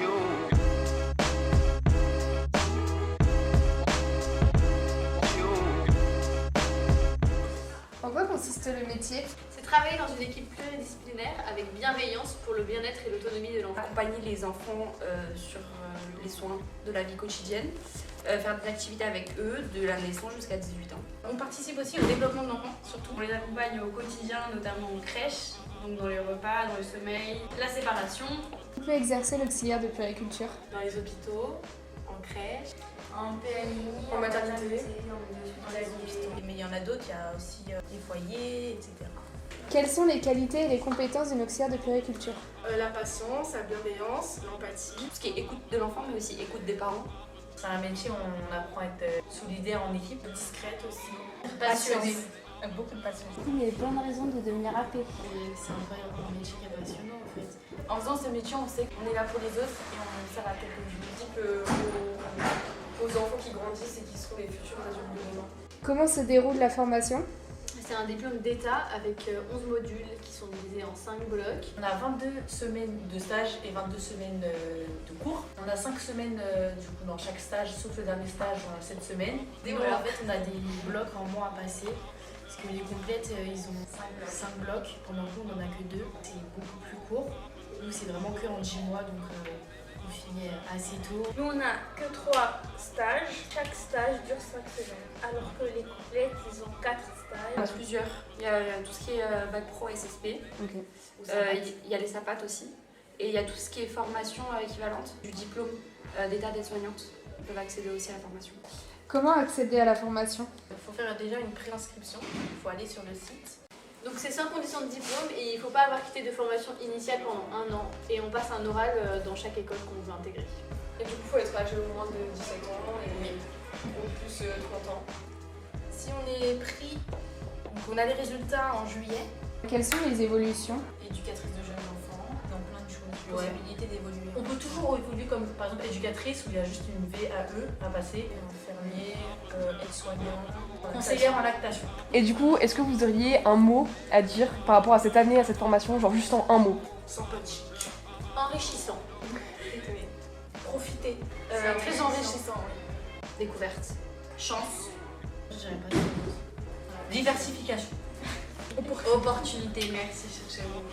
you. En quoi consiste le métier? C'est travailler dans une équipe pluridisciplinaire avec bienveillance pour le bien-être et l'autonomie de l'enfant. Accompagner les enfants sur les soins de la vie quotidienne, faire des activités avec eux de la naissance jusqu'à 18 ans. On participe aussi au développement de l'enfant, surtout. On les accompagne au quotidien, notamment en crèche, donc dans les repas, dans le sommeil, la séparation. Où peut exercer l'auxiliaire de puériculture? Dans les hôpitaux, en crèche, En PMI, En maternité. dans les hôpitaux. Mais il y en a d'autres, il y a aussi des foyers, etc. Quelles sont les qualités et les compétences d'une auxiliaire de puériculture? La patience, la bienveillance, l'empathie. Tout ce qui est écoute de l'enfant, mais aussi écoute des parents. C'est un métier où on apprend à être solidaire en équipe, Discrète aussi. passionnée, avec beaucoup de patience. Il y a plein de raisons de devenir AP. c'est un vrai métier qui est passionnant en fait. En faisant ce métier, on sait qu'on est là pour les autres et on sert à quelque chose. Je dis que aux enfants qui grandissent et qui seront les futurs adultes de demain. Comment se déroule la formation? C'est un diplôme d'État avec 11 modules qui sont divisés en 5 blocs. On a 22 semaines de stage et 22 semaines de cours. On a 5 semaines du coup dans chaque stage, sauf le dernier stage, on a 7 semaines. Et Nous, voilà. en fait, on a des blocs en mois à passer. Parce que les complètes, ils ont 5 blocs. Pendant que nous, on n'en a que 2. C'est beaucoup plus court. Nous, c'est vraiment que en 10 mois, donc on finit assez tôt. Nous, on n'a que 3 stages. Chaque stage dure 5 semaines. Alors que les complètes, ils ont 4 Il y en a stages. plusieurs. Il y a tout ce qui est Bac Pro SSP. Il y a les SAPAT aussi. Et il y a tout ce qui est formation équivalente du diplôme d'état d'aide-soignante. Ils peuvent accéder aussi à la formation. Comment accéder à la formation? Il faut faire déjà une préinscription. Il faut aller sur le site. Donc c'est sans condition de diplôme et il ne faut pas avoir quitté de formation initiale pendant 1 an. Et on passe un oral dans chaque école qu'on veut intégrer. Et du coup, il faut être âgé au moins de 17 ans et au plus 30 ans. Si on est pris, donc on a les résultats en juillet. Quelles sont les évolutions? Éducatrice de jeunes enfants, dans plein de choses. Ouais. Possibilité d'évoluer. On peut toujours évoluer comme par exemple éducatrice où il y a juste une VAE à passer. Infirmier, aide-soignant, conseillère en lactation. Et du coup, est-ce que vous auriez un mot à dire par rapport à cette année, à cette formation, genre juste en un mot? Sympathique. Enrichissant. Profiter. C'est Très enrichissant. Découverte. Chance. Je dirais pas ça. Diversification. Opportunité, merci, cherchez le mot.